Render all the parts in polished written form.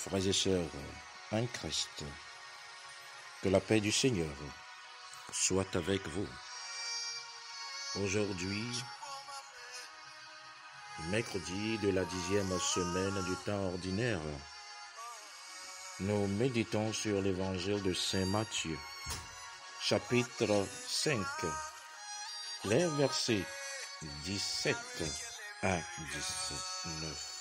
Frères et sœurs en Christ, que la paix du Seigneur soit avec vous. Aujourd'hui, mercredi de la 10e semaine du temps ordinaire, nous méditons sur l'évangile de Saint Matthieu, chapitre 5, les versets 17 à 19.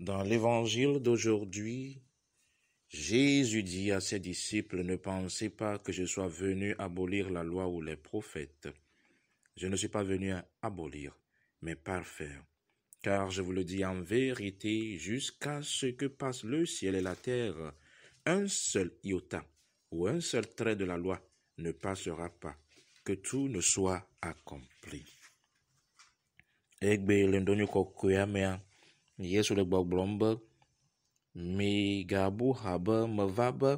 Dans l'évangile d'aujourd'hui, Jésus dit à ses disciples, « Ne pensez pas que je sois venu abolir la loi ou les prophètes. Je ne suis pas venu à abolir, mais parfaire. Car je vous le dis en vérité, jusqu'à ce que passent le ciel et la terre, un seul iota ou un seul trait de la loi ne passera pas, que tout ne soit accompli. » Egbe lendonyo kokoyamea Yesu le gbɔgblɔm be migabu ha be meva be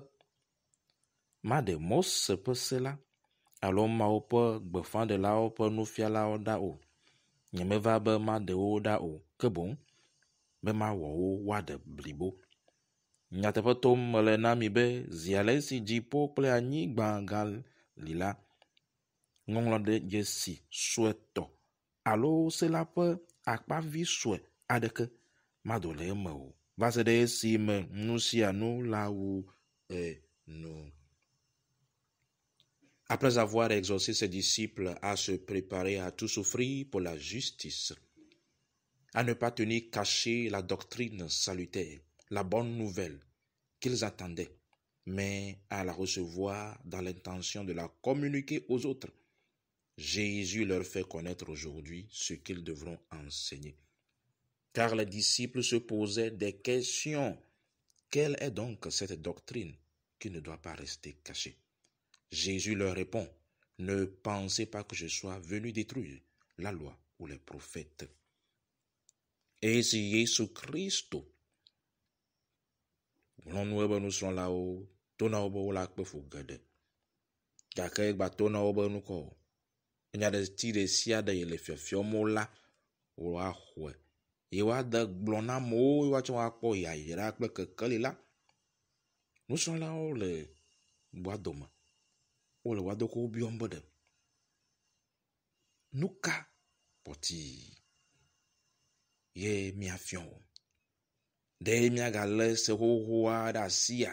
maɖe Mose ƒe se la alo Mawu ƒe gbeƒãɖelawo ƒe nufialawo ɖa o. Nyemeva be maɖewo ɖa o, ke boŋ be mawɔ wo woaɖe blibo. Nyateƒe tom mele na mi be zi ale si dziƒo kple anyigba gali la, ŋɔŋlɔ ɖe dzesi suetɔ alo se la ƒe akpavi sue aɖeke mado le eme o, va se ɖe esime nu sia nu la wu nu. Après avoir exhorté ses disciples à se préparer à tout souffrir pour la justice, à ne pas tenir cachée la doctrine salutaire, la bonne nouvelle qu'ils attendaient, mais à la recevoir dans l'intention de la communiquer aux autres, Jésus leur fait connaître aujourd'hui ce qu'ils devront enseigner. Car les disciples se posaient des questions. Quelle est donc cette doctrine qui ne doit pas rester cachée? Jésus leur répond, « Ne pensez pas que je sois venu détruire la loi ou les prophètes. » Et si Jésus Christ, nous sommes là-haut, nous la Yewoade gblɔ na amewo woatsɔ akpɔ yayra kple kekeli la. Nusrɔ̃lawo le gbɔdome. Wole woadoko biɔm be ɖe. Nu ka pɔti ye miafiɔ wo? Ɖe miagalé se xoxoa ɖe asia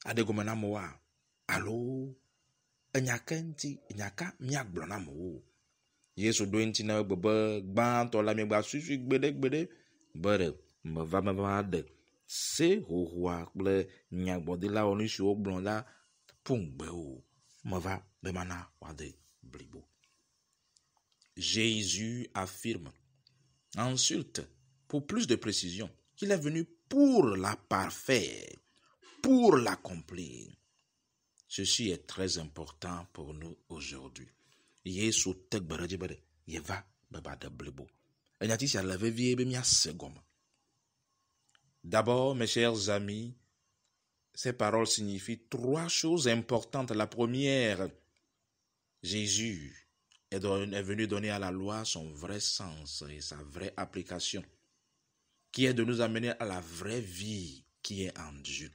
aɖe gɔme na amewoa? Alo enya ke ŋuti, enya ka miagblɔ na amewo? Yesu ɖo eŋuti na egbe be gbãtɔ la miegba suisui gbeɖegbeɖe be ɖe meva ɖe se xoxoa kple nyagbɔɖilawo nu siwo gblɔ la ƒungbe o. Meva be mana woaɖe blibo. Jésus affirme ensuite, pour plus de précision, qu'il est venu pour la parfaire, pour l'accomplir. Ceci est très important pour nous aujourd'hui. Yesu tegbere be yeva beba de blibo. Enyati sia le vevie be miase gɔme. D'abord, mes chers amis, ces paroles signifient trois choses importantes. La première, Jésus est venu donner à la loi son vrai sens et sa vraie application, qui est de nous amener à la vraie vie qui est en Dieu.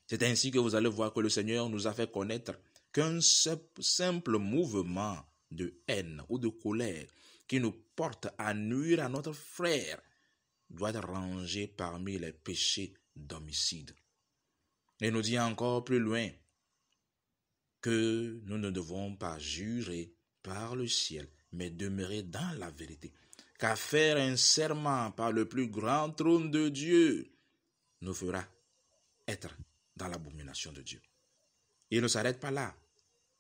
C'est ainsi que vous allez voir que le Seigneur nous a fait connaître qu'un simple mouvement de haine ou de colère qui nous porte à nuire à notre frère doit être rangé parmi les péchés d'homicide. Et nous dit encore plus loin que nous ne devons pas jurer par le ciel, mais demeurer dans la vérité. Car faire un serment par le plus grand trône de Dieu nous fera être dans l'abomination de Dieu. Il ne s'arrête pas là.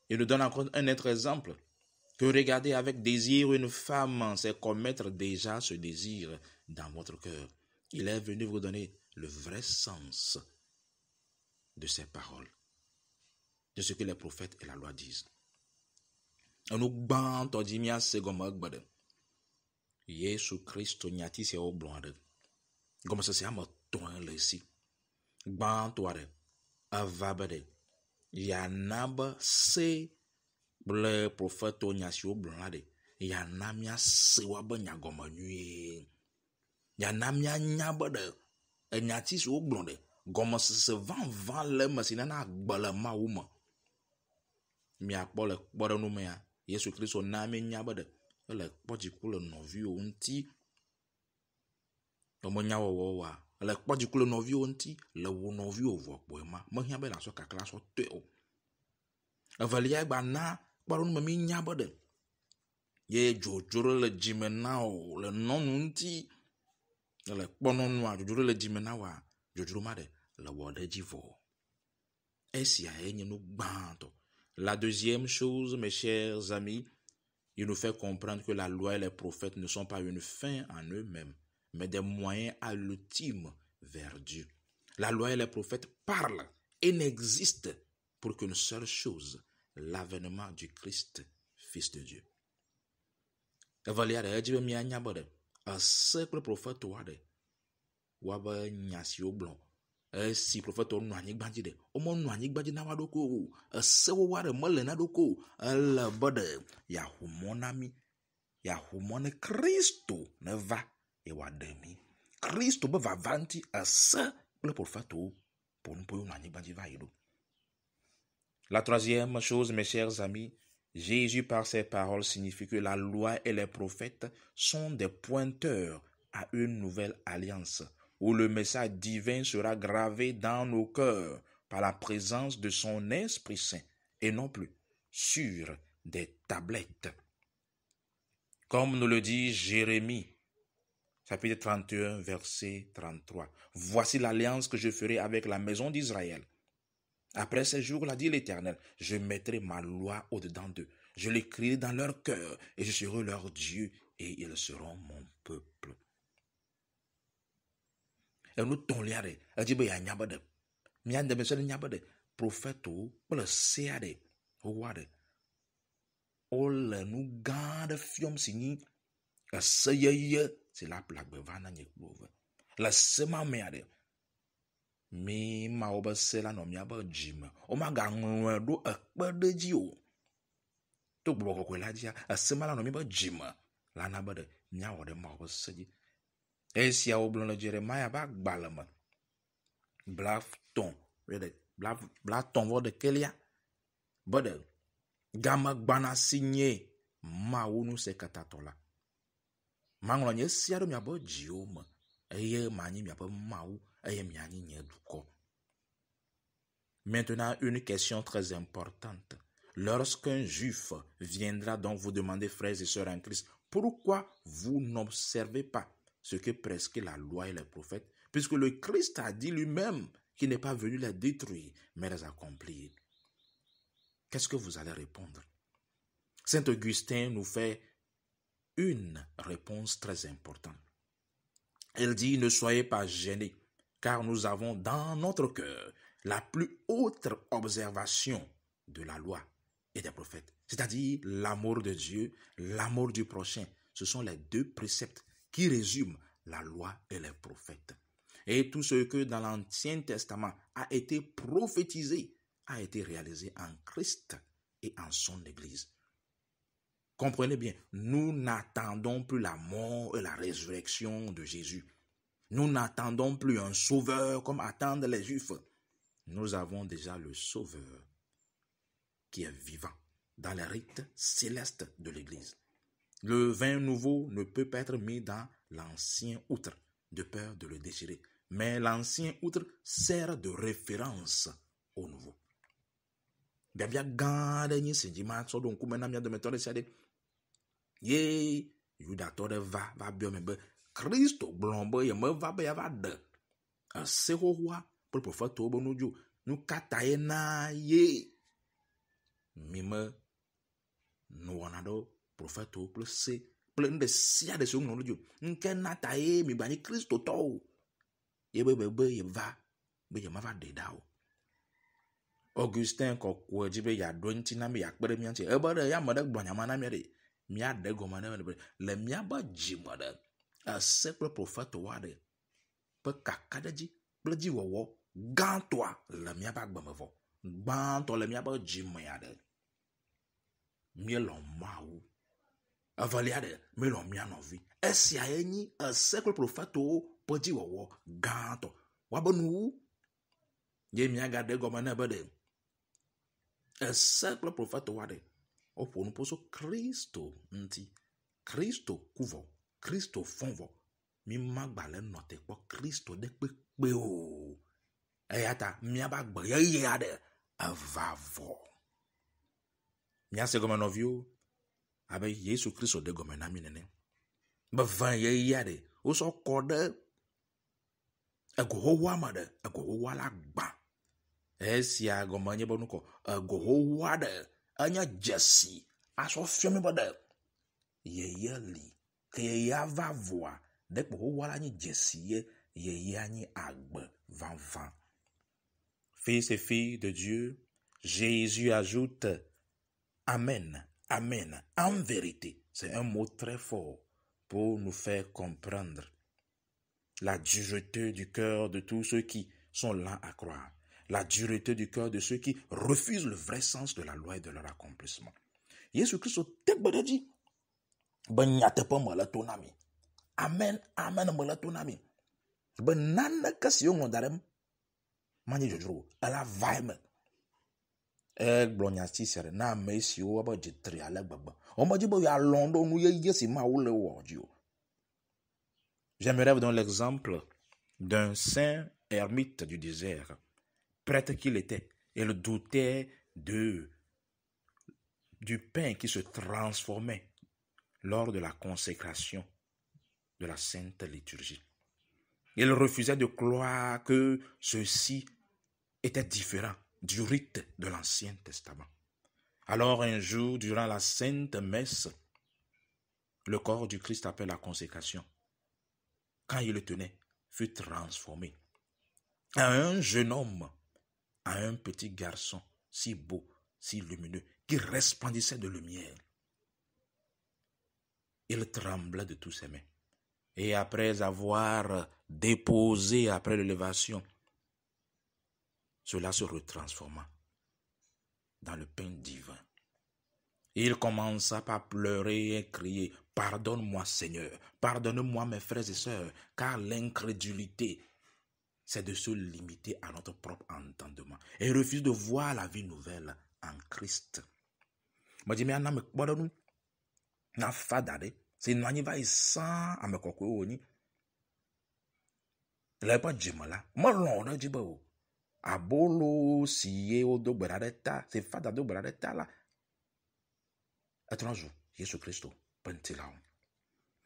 Il nous donne encore un autre exemple. Que regarder avec désir une femme, c'est commettre déjà ce désir dans votre cœur. Il est venu vous donner le vrai sens de ces paroles, de ce que les prophètes et la loi disent. Yesu Christo nyati se o blonde. Comme ça c'est à me tourner ici. Ban toare. Avabade. yana be se kple profeto nya si wogblɔ la ɖe yana míase woabe nyagɔme nyuie, yana míanya be ɖe enyati si wogblɔ ɖe gɔmesese vavã le eme si nana agbe le Mawu me. Miakpɔ le kpɔɖeŋu mea, Yesu Kristo na míenya be ɖe ele kpɔ dziku le nɔviwo ŋuti. Emenya wɔwɔ wa ele kpɔ dziku le nɔviwo ŋuti le wo nɔviwo vɔ kpɔe ma mehiã be nasɔ kakla sɔ tɔe o. Evelia gba na kpɔɖeŋu me mínya be ɖe ye dzodzro le dzime na o le nɔnu ŋuti le kpɔnɔnua dzodzro le dzime na wa dzodzro ma ɖe le wɔ ɖe dzi vɔ. Esia enye nu gbãtɔ. La deuxième chose, mes chers amis, il nous fait comprendre que la loi et les prophètes ne sont pas une fin en eux-mêmes, mais des moyens à l'ultime vers Dieu. La loi et les prophètes parlent et n'existent pour qu'une seule chose, l'avènement du Christ, Fils de Dieu. Evelia ɖe edzi be míanya be ɖe ese kple prophètewoa ɖe woabe nya si wogblɔ esi prophètewo nɔ anyigba dzi ɖe womenɔ anyigba dzi na wa ɖokui o. Esewo wa ɖe mele na ɖokui o. Ele be ɖe yaho mɔ na mí, yaho mɔ ne Kristo ne va ye wòaɖe mí. Kristo be vava ŋuti ese kple prophètewo po nu po nɔ anyigba dzi va yi ɖo. La troisième chose, mes chers amis, Jésus par ses paroles signifie que la loi et les prophètes sont des pointeurs à une nouvelle alliance où le message divin sera gravé dans nos cœurs par la présence de son Esprit Saint et non plus sur des tablettes. Comme nous le dit Jérémie, chapitre 31, verset 33. Voici l'alliance que je ferai avec la maison d'Israël. Après ces jours-là, dit l'Éternel, je mettrai ma loi au-dedans d'eux. Je l'écrirai dans leur cœur et je serai leur Dieu et ils seront mon peuple. Et nous tonlia de, adibe ya nyabade. Miande mesele nyabade. Prophète le seade, ouade. Ole nous garde fiom sini. A seyeye, c'est la plaque bevana nyekbove. La sema meade. Mi ma oba sela no miaba jima. O ma gangwe do akpa de ji o. To gboko ko la dia, a sema la no miaba jima. La na bade nya wode ma oba seji. Esia oblon le Jeremiah ba gbalama. Blafton, rede, blafton vo de kelia. Bade gama gbana signé ma wonu se katatola. Manglo nye sia do miaba jioma. Eye mani miaba maou. Maintenant, une question très importante. Lorsqu'un juif viendra donc vous demander, frères et sœurs en Christ, pourquoi vous n'observez pas ce que prescrit la loi et les prophètes, puisque le Christ a dit lui-même qu'il n'est pas venu les détruire, mais les accomplir. Qu'est-ce que vous allez répondre? Saint Augustin nous fait une réponse très importante. Il dit, ne soyez pas gênés, car nous avons dans notre cœur la plus haute observation de la loi et des prophètes, c'est-à-dire l'amour de Dieu, l'amour du prochain. Ce sont les deux préceptes qui résument la loi et les prophètes. Et tout ce que dans l'Ancien Testament a été prophétisé a été réalisé en Christ et en son Église. Comprenez bien, nous n'attendons plus la mort et la résurrection de Jésus. Nous n'attendons plus un sauveur comme attendent les Juifs. Nous avons déjà le sauveur qui est vivant dans les rites célestes de l'Église. Le vin nouveau ne peut pas être mis dans l'ancien outre de peur de le déchirer. Mais l'ancien outre sert de référence au nouveau. Bien gade ni senjima so don kumena mia de metode sade. Ye yudatore va bio mebe Christo blombo ye me va be ya va de. Se howa pour prophète obo nuju nu kataye na ye. Mime no wanado prophète o plus se plein de sia de so nuju. Nke na taye mi bani Christo to. Ye be ye va be ye ma va de dao. Augustin ko jibe ya donti na me ya kpere mi anti e ba de ya mada gbanya mana me de mi ade go mana me le mi aba jimada a seple prophète wa de pe kakadaji pleji wowo gan toi le mi aba gbamevo gbãtɔ le míaƒe dzime aɖe. Míelɔ Mawu. Evelia ɖe, míelɔ mía nɔvi. Esia ye nyi ese kple profetowo ƒe dziwɔwɔ gãtɔ. Woabe nuwu ye míagaɖe gɔme ne be ɖe ese kple profetowo aɖe woƒo nu ƒo so Kristo ŋuti. Kristo ku vɔ, Kristo fɔ vɔ. Mímagbalẽ nɔ te kpɔ Kristo ɖe kpekpe o. Eya ta míabe agbe yeye aɖe eva vɔ. Míase gɔme nɔviwo abe Yesu Kristo de gɔme na mí nene. Be vẽ yeye aɖe wosɔ kɔ ɖe egohohoa me ɖe, egohohoa la gbã. Esia gɔme nye be nukɔ egohohoa ɖe enye dzesi asɔ fiɔ mi be ɖe yeye li. Ke yeyea va vɔa ɖe kpo hohoa la nye dzesi ye yeyea nye agbe vavã. Fils et filles de Dieu, Jésus ajoute Amen, Amen. En vérité, c'est un mot très fort pour nous faire comprendre la dureté du cœur de tous ceux qui sont lents à croire, la dureté du cœur de ceux qui refusent le vrai sens de la loi et de leur accomplissement. Jésus Christ te dit, ben nyatepo me le tonami. Amen, Amen me le tonami. Ben nana kasi yo ngondarem. Mani jojro, ala vaime. Glonya sisere na mesi o aba jitri ala gbagba. O ma jibo ya londo nu ye yesi ma o le wo dio. J'aimerais vous donner l'exemple d'un saint ermite du désert, prêtre qu'il était. Il doutait du pain qui se transformait lors de la consécration de la sainte liturgie. Il refusait de croire que ceci était différent du rite de l'Ancien Testament. Alors un jour, durant la sainte messe, le corps du Christ après la consécration, quand il le tenait, fut transformé à un jeune homme, à un petit garçon si beau, si lumineux, qui resplendissait de lumière. Il tremblait de tous ses mains. Et après avoir déposé après l'élévation, cela se retransforma dans le pain divin. Il commença par pleurer et crier, « Pardonne-moi Seigneur, pardonne-moi mes frères et sœurs, car l'incrédulité, c'est de se limiter à notre propre entendement et refuse de voir la vie nouvelle en Christ. » C'est une manière sans à me coquer. La pas jimala, malon de jibao. Abolo siye o do bradeta, c'est fada do bradeta là. Attention, Jésus Christ, pentilao.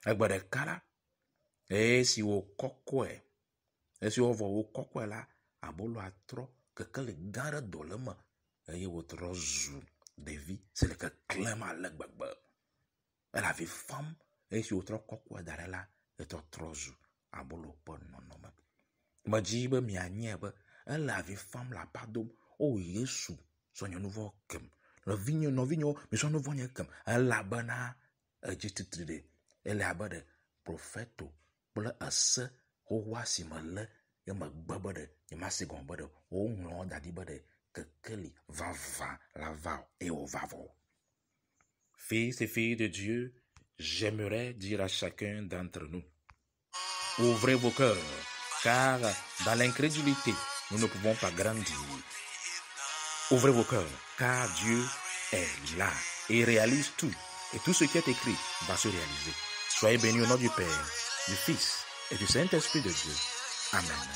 Agbade kala, si o kokwe, si o vo o kokwe là, abolo atro, que le gara dolema, et o trozu de vie, c'est le que clema à l'agbagba. Elle avait femme, et si autre quoi d'arrêt et trozu, à bolo pon non non. Ma jibe mi anyebe, elle avait femme la pardon, oh Yesu, son nouveau kem. Le vigno no vigno, mais son nouveau kem. Elle la bana, jitride, elle a bade, prophète, pour le asse, au roi simale, et ma babade, et ma seconde bade, oh non d'adibade, que keli va la va et au vavo. Fils et filles de Dieu, j'aimerais dire à chacun d'entre nous, ouvrez vos cœurs, car dans l'incrédulité, nous ne pouvons pas grandir. Ouvrez vos cœurs, car Dieu est là et réalise tout. Et tout ce qui est écrit va se réaliser. Soyez bénis au nom du Père, du Fils et du Saint-Esprit de Dieu. Amen.